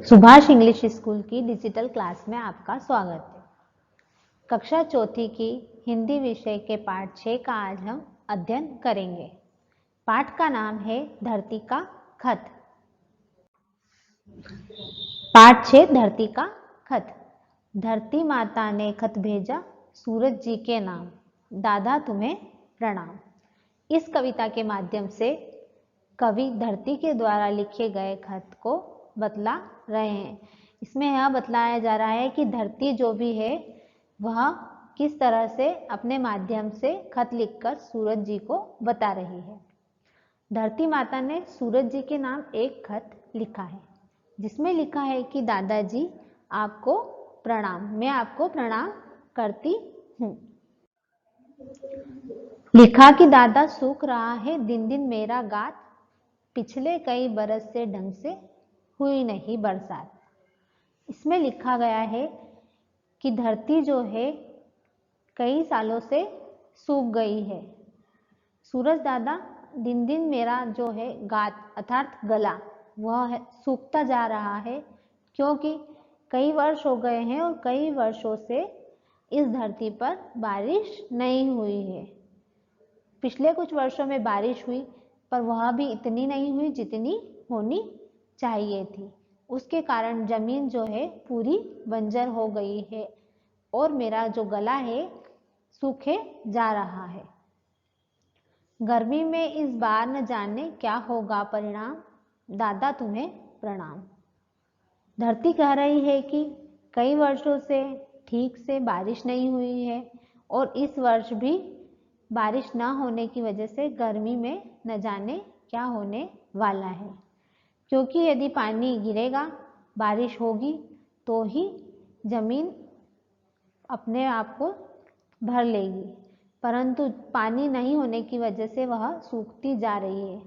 Subhash English school की digital class में आपका स्वागत है। कक्षा चौथी की हिंदी विषय के पाठ 6 का आज हम अध्ययन करेंगे। पाठ का नाम है धरती का खत। पाठ 6 धरती का खत। धरती माता ने खत भेजा सूरज जी के नाम, दादा तुम्हें प्रणाम। इस कविता के माध्यम से कवि धरती के द्वारा लिखे गए खत को बतला रहे हैं। इसमें यह बतलाया जा रहा है कि धरती जो भी है वह किस तरह से अपने माध्यम से खत लिखकर सूरज जी को बता रही है। धरती माता ने सूरज जी के नाम एक खत लिखा है जिसमें लिखा है कि दादाजी आपको प्रणाम, मैं आपको प्रणाम करती हूँ। लिखा कि दादा सूख रहा है दिन दिन मेरा गात, पिछले कई बरस से ढंग से हुई नहीं बरसात। इसमें लिखा गया है कि धरती जो है कई सालों से सूख गई है। सूरज दादा दिन दिन मेरा जो है गात अर्थात गला वह सूखता जा रहा है, क्योंकि कई वर्ष हो गए हैं और कई वर्षों से इस धरती पर बारिश नहीं हुई है। पिछले कुछ वर्षों में बारिश हुई पर वह भी इतनी नहीं हुई जितनी होनी चाहिए थी। उसके कारण जमीन जो है पूरी बंजर हो गई है और मेरा जो गला है सूखे जा रहा है। गर्मी में इस बार न जाने क्या होगा परिणाम, दादा तुम्हें प्रणाम। धरती कह रही है कि कई वर्षों से ठीक से बारिश नहीं हुई है और इस वर्ष भी बारिश न होने की वजह से गर्मी में न जाने क्या होने वाला है। क्योंकि यदि पानी गिरेगा, बारिश होगी तो ही जमीन अपने आप को भर लेगी, परंतु पानी नहीं होने की वजह से वह सूखती जा रही है।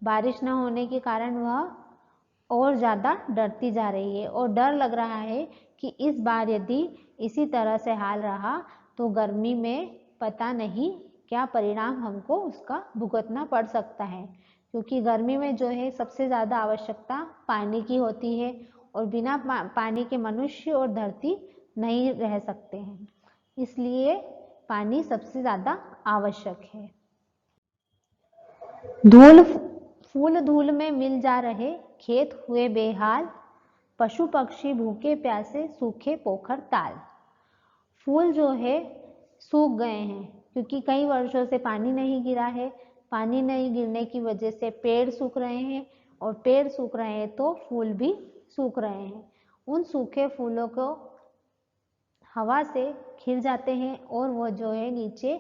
बारिश न होने के कारण वह और ज़्यादा डरती जा रही है और डर लग रहा है कि इस बार यदि इसी तरह से हाल रहा तो गर्मी में पता नहीं क्या परिणाम हमको उसका भुगतना पड़ सकता है। क्योंकि गर्मी में जो है सबसे ज़्यादा आवश्यकता पानी की होती है और बिना पानी के मनुष्य और धरती नहीं रह सकते हैं, इसलिए पानी सबसे ज़्यादा आवश्यक है। धूल फूल धूल में मिल जा रहे खेत हुए बेहाल, पशु पक्षी भूखे प्यासे सूखे पोखर ताल। फूल जो है सूख गए हैं क्योंकि कई वर्षों से पानी नहीं गिरा है। पानी नहीं गिरने की वजह से पेड़ सूख रहे हैं और पेड़ सूख रहे हैं तो फूल भी सूख रहे हैं। उन सूखे फूलों को हवा से खिल जाते हैं और वो जो है नीचे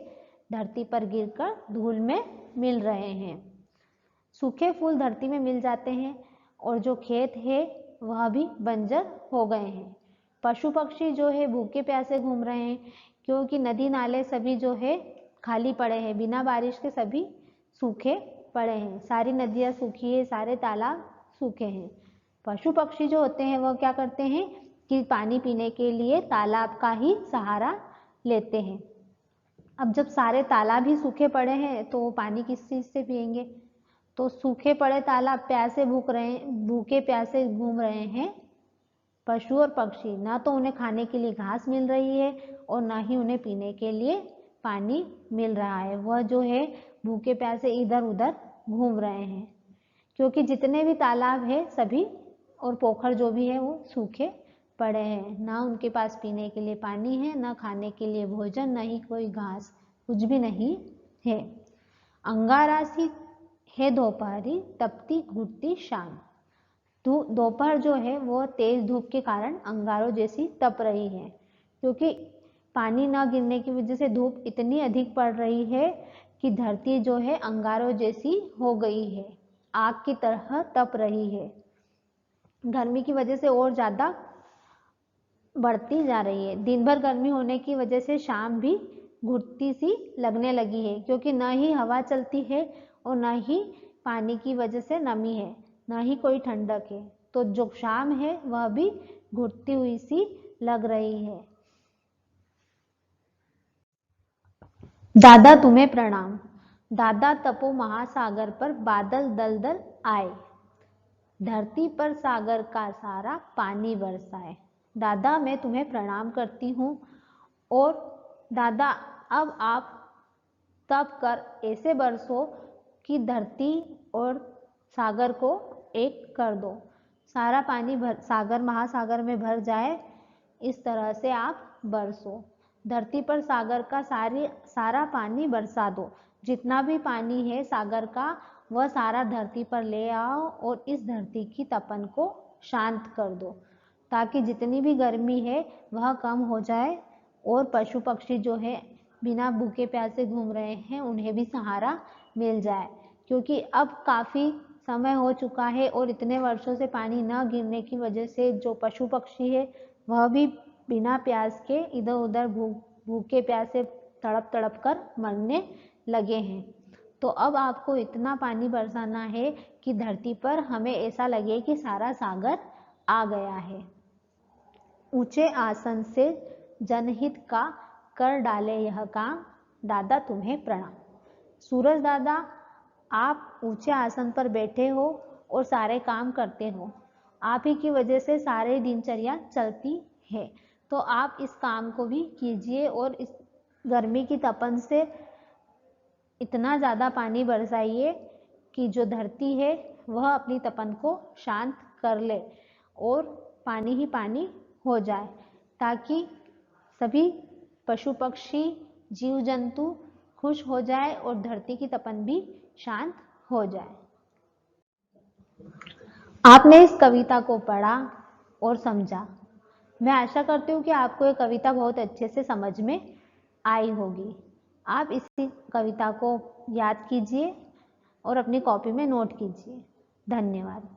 धरती पर गिरकर धूल में मिल रहे हैं। सूखे फूल धरती में मिल जाते हैं और जो खेत है वह भी बंजर हो गए हैं। पशु पक्षी जो है भूखे प्यासे घूम रहे हैं क्योंकि नदी नाले सभी जो है खाली पड़े हैं, बिना बारिश के सभी सूखे पड़े हैं। सारी नदियाँ सूखी है, सारे तालाब सूखे हैं। पशु पक्षी जो होते हैं वह क्या करते हैं कि पानी पीने के लिए तालाब का ही सहारा लेते हैं। अब जब सारे तालाब ही सूखे पड़े हैं तो वो पानी किस चीज़ से पिएंगे? तो सूखे पड़े तालाब प्यासे भूखे प्यासे घूम रहे हैं पशु और पक्षी। ना तो उन्हें खाने के लिए घास मिल रही है और ना ही उन्हें पीने के लिए पानी मिल रहा है। वह जो है भूखे प्यासे इधर उधर घूम रहे हैं क्योंकि जितने भी तालाब है सभी और पोखर जो भी है वो सूखे पड़े हैं। ना उनके पास पीने के लिए पानी है, ना खाने के लिए भोजन, ना ही कोई घास, कुछ भी नहीं है। अंगारा सी है दोपहरी तपती घुटती शाम। दोपहर जो है वो तेज धूप के कारण अंगारों जैसी तप रही है क्योंकि पानी न गिरने की वजह से धूप इतनी अधिक पड़ रही है कि धरती जो है अंगारों जैसी हो गई है, आग की तरह तप रही है। गर्मी की वजह से और ज़्यादा बढ़ती जा रही है। दिन भर गर्मी होने की वजह से शाम भी घुटती सी लगने लगी है क्योंकि न ही हवा चलती है और न ही पानी की वजह से नमी है, ना ही कोई ठंडक है। तो जो शाम है वह भी घुटती हुई सी लग रही है। दादा तुम्हें प्रणाम। दादा तपो महासागर पर बादल दलदल आए। धरती पर सागर का सारा पानी बरसाए। दादा मैं तुम्हें प्रणाम करती हूँ, और दादा अब आप तप कर ऐसे बरसो कि धरती और सागर को एक कर दो, सारा पानी सागर महासागर में भर जाए, इस तरह से आप बरसो। धरती पर सागर का सारा पानी बरसा दो, जितना भी पानी है सागर का वह सारा धरती पर ले आओ और इस धरती की तपन को शांत कर दो, ताकि जितनी भी गर्मी है वह कम हो जाए और पशु पक्षी जो है बिना भूखे प्यासे घूम रहे हैं उन्हें भी सहारा मिल जाए। क्योंकि अब काफ़ी समय हो चुका है और इतने वर्षों से पानी न गिरने की वजह से जो पशु पक्षी है वह भी बिना प्यास के इधर उधर भूखे प्यासे तड़प तड़प कर मरने लगे हैं। तो अब आपको इतना पानी बरसाना है कि धरती पर हमें ऐसा लगे कि सारा सागर आ गया है। ऊंचे आसन से जनहित का कर डाले यह काम, दादा तुम्हें प्रणाम। सूरज दादा आप ऊंचे आसन पर बैठे हो और सारे काम करते हो, आप ही की वजह से सारे दिनचर्या चलती है, तो आप इस काम को भी कीजिए और इस गर्मी की तपन से इतना ज़्यादा पानी बरसाइए कि जो धरती है वह अपनी तपन को शांत कर ले और पानी ही पानी हो जाए, ताकि सभी पशु पक्षी जीव जंतु खुश हो जाए और धरती की तपन भी शांत हो जाए। आपने इस कविता को पढ़ा और समझा। मैं आशा करती हूँ कि आपको ये कविता बहुत अच्छे से समझ में आई होगी। आप इसी कविता को याद कीजिए और अपनी कॉपी में नोट कीजिए। धन्यवाद।